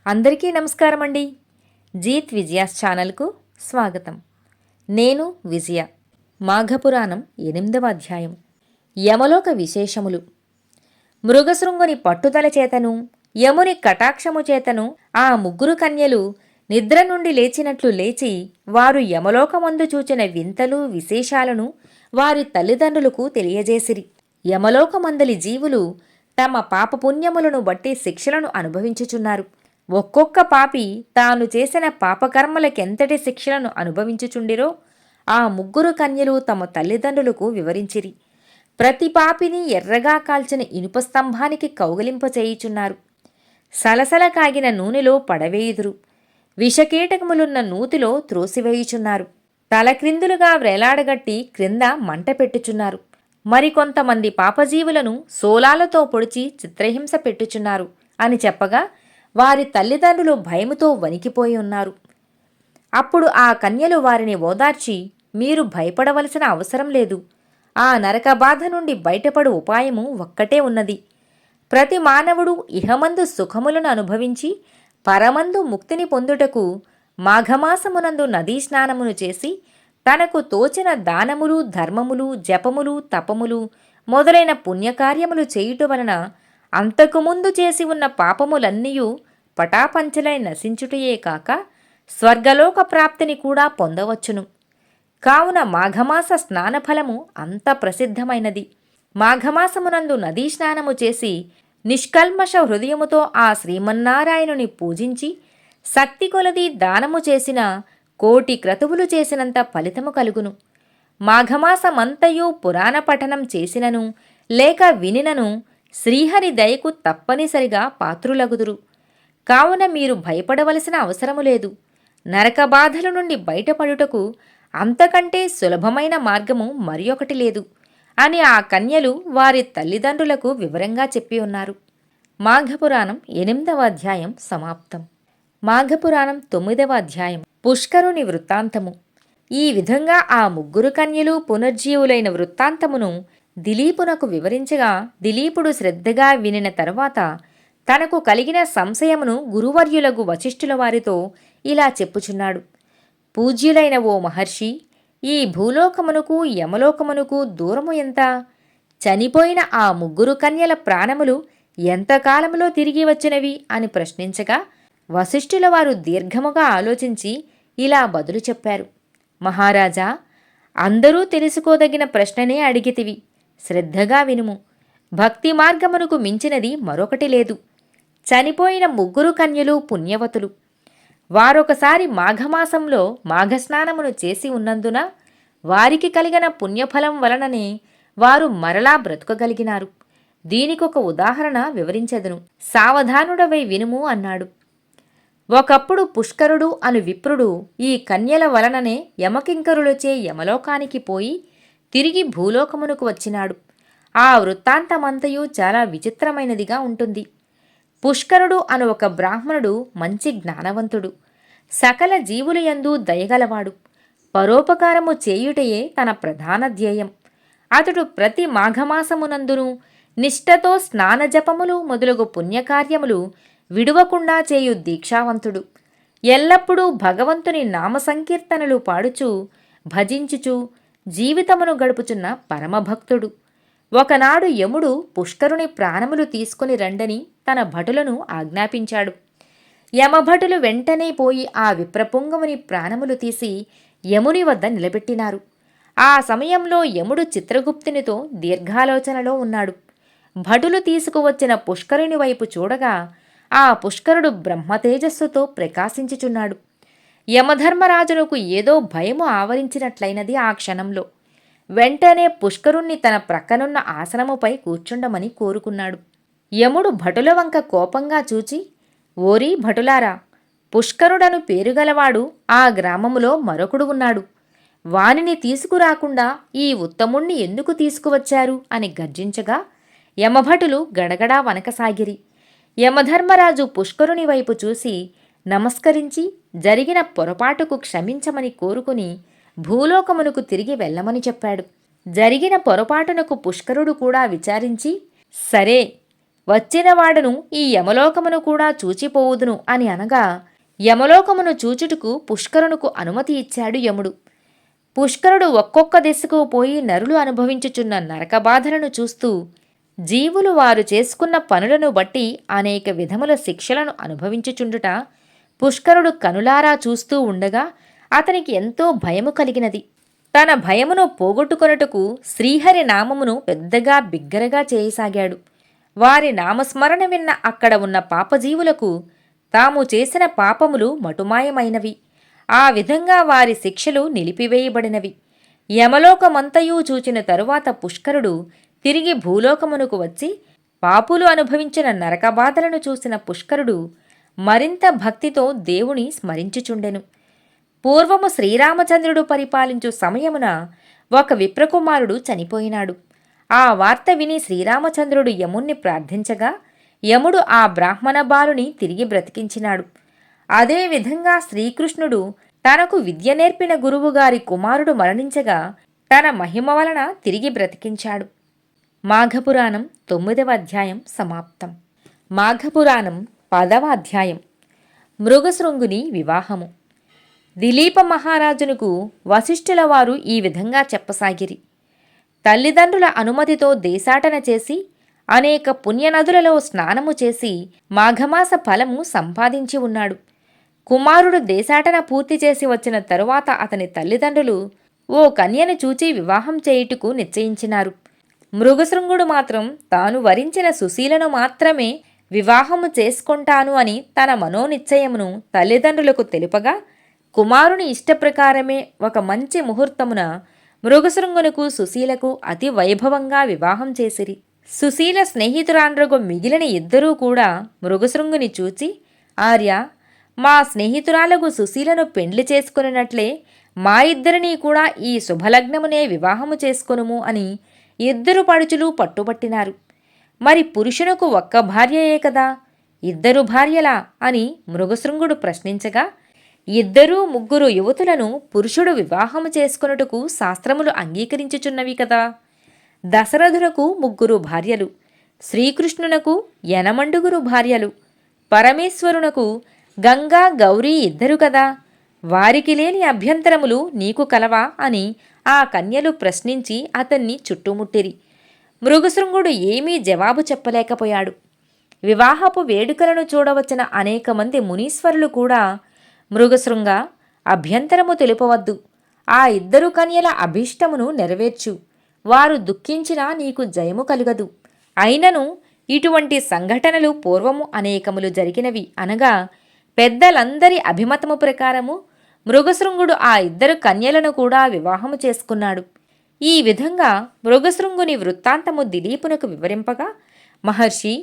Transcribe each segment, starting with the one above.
అందరికీ నమస్కారం అండి. జీత్ విజయాస్ ఛానల్కు స్వాగతం. నేను విజయ. మాఘపురాణం 8వ అధ్యాయం. యమలోక విశేషములు. మృగశృంగుని పట్టుదల చేతను యముని కటాక్షము చేతను ఆ ముగ్గురు కన్యలు నిద్ర నుండి లేచినట్లు లేచి వారు యమలోకమందు చూచిన వింతలు విశేషాలను వారి తల్లిదండ్రులకు తెలియజేసిరి. యమలోకమందలి జీవులు తమ పాపపుణ్యములను బట్టి శిక్షలను అనుభవించుచున్నారు. ఒక్కొక్క పాపి తాను చేసిన పాపకర్మలకెంతటి శిక్షలను అనుభవించుచుండిరో ఆ ముగ్గురు కన్యలు తమ తల్లిదండ్రులకు వివరించిరి. ప్రతి పాపిని ఎర్రగా కాల్చిన ఇనుప స్తంభానికి కౌగలింపచేయుచున్నారు. సలసల కాగిన నూనెలో పడవేయుదురు. విషకీటకములున్న నూతిలో త్రోసివేయుచున్నారు. తలక్రిందులుగా వ్రేలాడగట్టి క్రింద మంట పెట్టుచున్నారు. మరికొంతమంది పాపజీవులను సోలాలతో పొడిచి చిత్రహింస పెట్టుచున్నారు అని చెప్పగా వారి తల్లిదండ్రులు భయముతో వణికిపోయి ఉన్నారు. అప్పుడు ఆ కన్యలు వారిని ఓదార్చి, మీరు భయపడవలసిన అవసరం లేదు. ఆ నరక బాధ నుండి బయటపడు ఉపాయము ఒక్కటే ఉన్నది. ప్రతి మానవుడు ఇహమందు సుఖములను అనుభవించి పరమందు ముక్తిని పొందుటకు మాఘమాసమునందు నదీ స్నానమును చేసి తనకు తోచిన దానములు ధర్మములు జపములు తపములు మొదలైన పుణ్యకార్యములు చేయుట వలన అంతకుముందు చేసి ఉన్న పాపములన్నీయూ పటాపంచలై నశించుటయే కాక స్వర్గలోక ప్రాప్తిని కూడా పొందవచ్చును. కావున మాఘమాస స్నానఫలము అంత ప్రసిద్ధమైనది. మాఘమాసమునందు నదీ స్నానము చేసి నిష్కల్మష హృదయముతో ఆ శ్రీమన్నారాయణుని పూజించి శక్తి కొలది దానము చేసిన 1,000,000 క్రతువులు చేసినంత ఫలితము కలుగును. మాఘమాసమంతయు పురాణ పఠనం చేసినను లేక వినినను శ్రీహరి దయకు తప్పనిసరిగా పాత్రులగుదురు. కావున మీరు భయపడవలసిన అవసరము లేదు. నరక బాధల నుండి బయటపడుటకు అంతకంటే సులభమైన మార్గము మరి ఒకటి లేదు అని ఆ కన్యలు వారి తల్లిదండ్రులకు వివరంగా చెప్పి ఉన్నారు. మాఘపురాణం 8వ అధ్యాయం సమాప్తం. మాఘపురాణం 9వ అధ్యాయం. పుష్కరుని వృత్తాంతము. ఈ విధంగా ఆ ముగ్గురు కన్యలు పునర్జీవులైన వృత్తాంతమును దిలీపునకు వివరించగా దిలీపుడు శ్రద్ధగా వినిన తరువాత తనకు కలిగిన సంశయమును గురువర్యులగు వశిష్ఠుల వారితో ఇలా చెప్పుచున్నాడు. పూజ్యులైన ఓ మహర్షి, ఈ భూలోకమునకు యమలోకమునకు దూరము ఎంత? చనిపోయిన ఆ ముగ్గురు కన్యల ప్రాణములు ఎంతకాలములో తిరిగి వచ్చినవి అని ప్రశ్నించగా వశిష్ఠుల వారు దీర్ఘముగా ఆలోచించి ఇలా బదులు చెప్పారు. మహారాజా, అందరూ తెలుసుకోదగిన ప్రశ్ననే అడిగితివి. శ్రద్ధగా వినుము. భక్తి మార్గమునకు మించినది మరొకటి లేదు. చనిపోయిన ముగ్గురు కన్యలు పుణ్యవతులు. వారొకసారి మాఘమాసంలో మాఘస్నానమును చేసి ఉన్నందున వారికి కలిగిన పుణ్యఫలం వలననే వారు మరలా బ్రతుకగలిగినారు. దీనికొక ఉదాహరణ వివరించెదను. సావధానుడవై వినుము అన్నాడు. ఒకప్పుడు పుష్కరుడు అను విప్రుడు ఈ కన్యల వలననే యమకింకరులచే యమలోకానికి పోయి తిరిగి భూలోకమునకు వచ్చినాడు. ఆ వృత్తాంతమంతయు చాలా విచిత్రమైనదిగా ఉంటుంది. పుష్కరుడు అను ఒక బ్రాహ్మణుడు మంచి జ్ఞానవంతుడు. సకల జీవులయందు దయగలవాడు. పరోపకారము చేయుటయే తన ప్రధాన ధ్యేయం. అతడు ప్రతి మాఘమాసమునందును నిష్ఠతో స్నానజపములు మొదలగు పుణ్యకార్యములు విడువకుండా చేయు దీక్షావంతుడు. ఎల్లప్పుడూ భగవంతుని నామసంకీర్తనలు పాడుచూ భజించుచూ జీవితమును గడుపుచున్న పరమభక్తుడు. ఒకనాడు యముడు పుష్కరుని ప్రాణములు తీసుకుని రండని తన భటులను ఆజ్ఞాపించాడు. యమభటులు వెంటనే పోయి ఆ విప్రపుంగముని ప్రాణములు తీసి యముని వద్ద నిలబెట్టినారు. ఆ సమయంలో యముడు చిత్రగుప్తునితో దీర్ఘాలోచనలో ఉన్నాడు. భటులు తీసుకువచ్చిన పుష్కరుని వైపు చూడగా ఆ పుష్కరుడు బ్రహ్మతేజస్సుతో ప్రకాశించుచున్నాడు. యమధర్మరాజునకు ఏదో భయము ఆవరించినట్లయినది ఆ క్షణంలో. వెంటనే పుష్కరుణ్ణి తన ప్రక్కనున్న ఆసనముపై కూర్చుండమని కోరుకున్నాడు. యముడు భటుల వంక కోపంగా చూచి, ఓరీ భటులారా, పుష్కరుడను పేరుగలవాడు ఆ గ్రామములో మరొకడు ఉన్నాడు. వానిని తీసుకురాకుండా ఈ ఉత్తముణ్ణి ఎందుకు తీసుకువచ్చారు అని గర్జించగా యమభటులు గడగడా వనకసాగిరి. యమధర్మరాజు పుష్కరుని వైపు చూసి నమస్కరించి జరిగిన పొరపాటుకు క్షమించమని కోరుకుని భూలోకమునకు తిరిగి వెళ్ళమని చెప్పాడు. జరిగిన పొరపాటునకు పుష్కరుడు కూడా విచారించి, సరే, వచ్చినవాడును ఈ యమలోకమును కూడా చూచిపోవుదును అని అనగా, యమలోకమును చూచుటకు పుష్కరునుకు అనుమతి ఇచ్చాడు యముడు. పుష్కరుడు ఒక్కొక్క దిశకు పోయి నరులు అనుభవించుచున్న నరకబాధలను చూస్తూ, జీవులు వారు చేసుకున్న పనులను బట్టి అనేక విధముల శిక్షలను అనుభవించుచుండుట పుష్కరుడు కనులారా చూస్తూ ఉండగా అతనికి ఎంతో భయము కలిగినది. తన భయమును పోగొట్టుకొనుటకు శ్రీహరి నామమును పెద్దగా బిగ్గరగా చేయసాగాడు. వారి నామస్మరణ విన్న అక్కడ ఉన్న పాపజీవులకు తాము చేసిన పాపములు మటుమాయమైనవి. ఆ విధంగా వారి శిక్షలు నిలిపివేయబడినవి. యమలోకమంతయూ చూచిన తరువాత పుష్కరుడు తిరిగి భూలోకమునకు వచ్చి పాపులు అనుభవించిన నరకబాధలను చూసిన పుష్కరుడు మరింత భక్తితో దేవుని స్మరించుచుండెను. పూర్వము శ్రీరామచంద్రుడు పరిపాలించు సమయమున ఒక విప్రకుమారుడు చనిపోయినాడు. ఆ వార్త విని శ్రీరామచంద్రుడు యముణ్ణి ప్రార్థించగా యముడు ఆ బ్రాహ్మణ బాలుని తిరిగి బ్రతికించినాడు. అదేవిధంగా శ్రీకృష్ణుడు తనకు విద్య నేర్పిన గురువుగారి కుమారుడు మరణించగా తన మహిమ వలన తిరిగి బ్రతికించాడు. మాఘపురాణం 9వ అధ్యాయం సమాప్తం. మాఘపురాణం 10వ అధ్యాయం. మృగశృంగుని వివాహము. దిలీప మహారాజునకు వశిష్ఠుల వారు ఈ విధంగా చెప్పసాగిరి. తల్లిదండ్రుల అనుమతితో దేశాటన చేసి అనేక పుణ్యనదులలో స్నానము చేసి మాఘమాస ఫలము సంపాదించి ఉన్నాడు. కుమారుడు దేశాటన పూర్తి చేసి వచ్చిన తరువాత అతని తల్లిదండ్రులు ఓ కన్యను చూచి వివాహం చేయుటకు నిశ్చయించినారు. మృగశృంగుడు మాత్రం తాను వరించిన సుశీలను మాత్రమే వివాహము చేసుకొంటాను అని తన మనోనిశ్చయమును తల్లిదండ్రులకు తెలుపగా, కుమారుని ఇష్టప్రకారమే ఒక మంచి ముహూర్తమున మృగశృంగునకు సుశీలకు అతి వైభవంగా వివాహం చేసిరి. సుశీల స్నేహితురాండ్రగు మిగిలిన ఇద్దరూ కూడా మృగశృంగుని చూచి, ఆర్య, మా స్నేహితురాలకు సుశీలను పెండ్లి చేసుకున్నట్లే మా ఇద్దరినీ కూడా ఈ శుభలగ్నమునే వివాహము చేసుకొనుము అని ఇద్దరు పడుచులు పట్టుబట్టినారు. మరి పురుషునకు ఒక్క భార్యయే కదా, ఇద్దరు భార్యలా అని మృగశృంగుడు ప్రశ్నించగా, ఇద్దరూ ముగ్గురు యువతులను పురుషుడు వివాహము చేసుకొనుటకు శాస్త్రములు అంగీకరించుచున్నవి కదా. దశరథునకు ముగ్గురు భార్యలు, శ్రీకృష్ణునకు యనమండుగురు భార్యలు, పరమేశ్వరునకు గంగా గౌరీ ఇద్దరు కదా. వారికి లేని అభ్యంతరములు నీకు కలవా అని ఆ కన్యలు ప్రశ్నించి అతన్ని చుట్టుముట్టిరి. మృగశృంగుడు ఏమీ జవాబు చెప్పలేకపోయాడు. వివాహపు వేడుకలను చూడవచ్చిన అనేక మంది మునీశ్వరులు కూడా, మృగశృంగ, అభ్యంతరము తెలుపవద్దు, ఆ ఇద్దరు కన్యల అభీష్టమును నెరవేర్చు, వారు దుఃఖించినా నీకు జయము కలుగదు. అయినను ఇటువంటి సంఘటనలు పూర్వము అనేకములు జరిగినవి అనగా పెద్దలందరి అభిమతము ప్రకారము మృగశృంగుడు ఆ ఇద్దరు కన్యలను కూడా వివాహము చేసుకున్నాడు. ఈ విధంగా మృగశృంగుని వృత్తాంతము దిలీపునకు వివరింపగా, మహర్షి,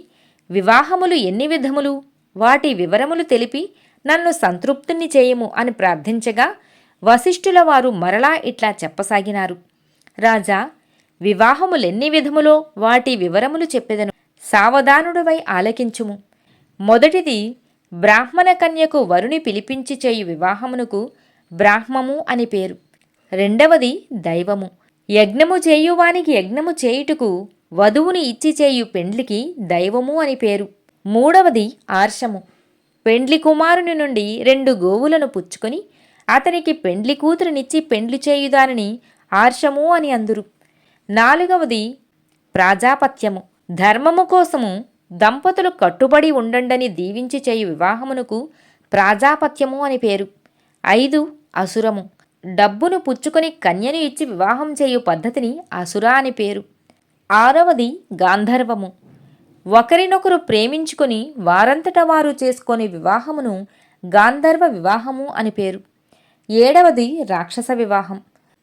వివాహములు ఎన్ని విధములు, వాటి వివరములు తెలిపి నన్ను సంతృప్తుని చేయము అని ప్రార్థించగా, వశిష్ఠుల వారు మరలా ఇట్లా చెప్పసాగినారు. రాజా, వివాహములెన్ని విధములో వాటి వివరములు చెప్పెదను, సావధానుడివై ఆలకించుము. మొదటిది, బ్రాహ్మణ కన్యకు వరుని పిలిపించి చేయు వివాహమునకు బ్రాహ్మము అని పేరు. రెండవది దైవము. యజ్ఞము చేయువానికి యజ్ఞము చేయుటకు వధువుని ఇచ్చి చేయు పెండ్లికి దైవము అని పేరు. మూడవది ఆర్షము. పెండ్లి కుమారుని నుండి 2 గోవులను పుచ్చుకొని అతనికి పెండ్లి కూతురునిచ్చి పెండ్లి చేయుదానిని ఆర్షము అని అందురు. నాలుగవది ప్రాజాపత్యము. ధర్మము కోసము దంపతులు కట్టుబడి ఉండండని దీవించి చేయు వివాహమునకు ప్రాజాపత్యము అని పేరు. 5 అసురము. డబ్బును పుచ్చుకొని కన్యను ఇచ్చి వివాహం చేయు పద్ధతిని అసుర అని పేరు. 6వది గాంధర్వము. ఒకరినొకరు ప్రేమించుకొని వారంతట వారు చేసుకొని వివాహమును గాంధర్వ వివాహము అని పేరు. 7వది రాక్షస వివాహం.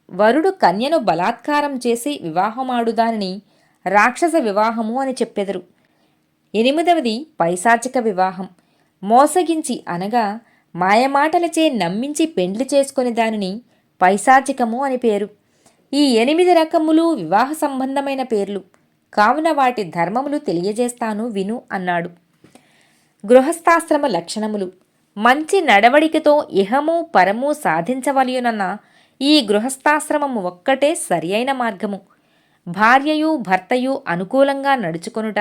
వరుడు కన్యను బలాత్కారం చేసి వివాహమాడుదానిని రాక్షస వివాహము అని చెప్పెదరు. 8వది పైశాచిక వివాహం. మోసగించి అనగా మాయమాటలచే నమ్మించి పెండ్లి చేసుకొని దానిని పైశాచికము అని పేరు. ఈ 8 రకములు వివాహ సంబంధమైన పేర్లు కావున వాటి ధర్మములు తెలియజేస్తాను విను అన్నాడు. గృహస్థాశ్రమ లక్షణములు. మంచి నడవడికతో ఇహము పరము సాధించవలయునన్న ఈ గృహస్థాశ్రమము ఒక్కటే సరియైన మార్గము. భార్యయు భర్తయు అనుకూలంగా నడుచుకొనుట,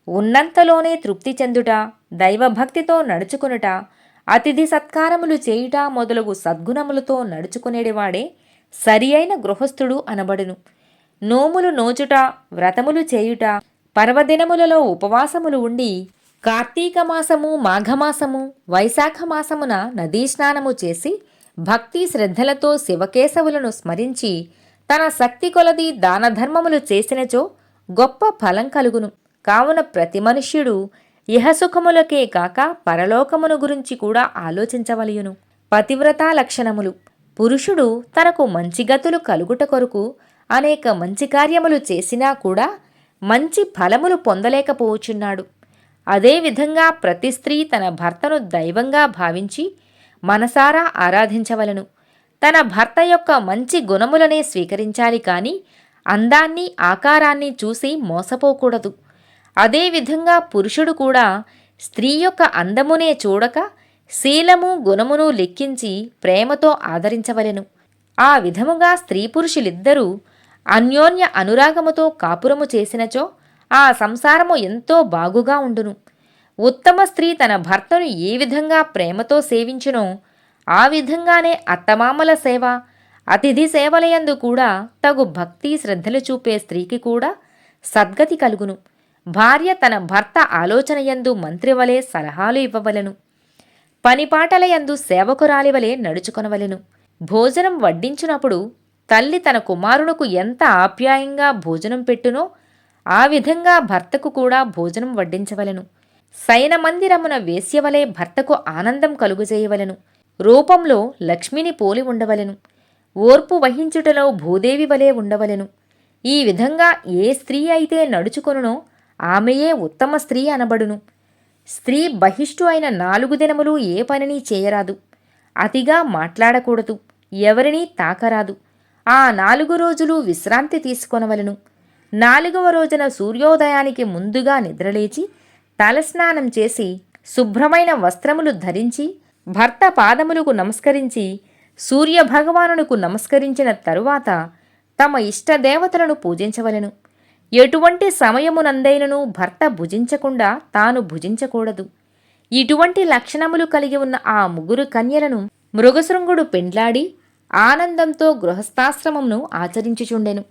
ఉన్నంతలోనే తృప్తి చెందుట, దైవభక్తితో నడుచుకొనుట, అతిథి సత్కారములు చేయుట మొదలగు సద్గుణములతో నడుచుకునేడివాడే సరి అయిన గృహస్థుడు అనబడును. నోములు నోచుట, వ్రతములు చేయుట, పర్వదినములలో ఉపవాసములు ఉండి కార్తీక మాసము, మాఘమాసము, వైశాఖ మాసమున నదీ స్నానము చేసి భక్తి శ్రద్ధలతో శివకేశవులను స్మరించి తన శక్తి కొలది దానధర్మములు చేసినచో గొప్ప ఫలం కలుగును. కావున ప్రతి మనుష్యుడు ఇహసుఖములకే కాక పరలోకమును గురించి కూడా ఆలోచించవలయును. పతివ్రతా లక్షణములు. పురుషుడు తనకు మంచి గతులు కలుగుట కొరకు అనేక మంచి కార్యములు చేసినా కూడా మంచి ఫలములు పొందలేకపోవచ్చున్నాడు. అదేవిధంగా ప్రతి స్త్రీ తన భర్తను దైవంగా భావించి మనసారా ఆరాధించవలను. తన భర్త యొక్క మంచి గుణములనే స్వీకరించాలి కానీ అందాన్ని, ఆకారాన్ని చూసి మోసపోకూడదు. అదేవిధంగా పురుషుడు కూడా స్త్రీ యొక్క అందమునే చూడక శీలము, గుణమును లెక్కించి ప్రేమతో ఆదరించవలెను. ఆ విధముగా స్త్రీ పురుషులిద్దరూ అన్యోన్య అనురాగముతో కాపురము చేసినచో ఆ సంసారము ఎంతో బాగుగా ఉండును. ఉత్తమ స్త్రీ తన భర్తను ఏ విధంగా ప్రేమతో సేవించునో ఆ విధంగానే అత్తమామల సేవ, అతిథి సేవలయందు కూడా తగు భక్తి శ్రద్ధలు చూపే స్త్రీకి కూడా సద్గతి కలుగును. భార్య తన భర్త ఆలోచనయందు మంత్రివలే సలహాలు ఇవ్వవలెను. పనిపాటలయందు సేవకురాలివలే నడుచుకొనవలెను. భోజనం వడ్డించినప్పుడు తల్లి తన కుమారునకు ఎంత ఆప్యాయంగా భోజనం పెట్టునో ఆ విధంగా భర్తకు కూడా భోజనం వడ్డించవలెను. శయన మందిరమున వేశ్యవలే భర్తకు ఆనందం కలుగజేయవలెను. రూపంలో లక్ష్మిని పోలి ఉండవలెను. ఓర్పు వహించుటలో భూదేవి వలె ఉండవలెను. ఈ విధంగా ఏ స్త్రీ అయితే నడుచుకొనునో ఆమెయే ఉత్తమ స్త్రీ అనబడును. స్త్రీ బహిష్టు అయిన 4 దినములు ఏ పనిని చేయరాదు. అతిగా మాట్లాడకూడదు. ఎవరినీ తాకరాదు. ఆ 4 రోజులు విశ్రాంతి తీసుకొనవలెను. 4వ రోజున సూర్యోదయానికి ముందుగా నిద్రలేచి తలస్నానం చేసి శుభ్రమైన వస్త్రములు ధరించి భర్త పాదములకు నమస్కరించి సూర్యభగవానునకు నమస్కరించిన తరువాత తమ ఇష్టదేవతలను పూజించవలెను. ఎటువంటి సమయమునందైనను భర్త భుజించకుండా తాను భుజించకూడదు. ఇటువంటి లక్షణములు కలిగి ఉన్న ఆ 3 కన్యలను మృగశృంగుడు పెండ్లాడి ఆనందంతో గృహస్థాశ్రమమును ఆచరించుచుండెను.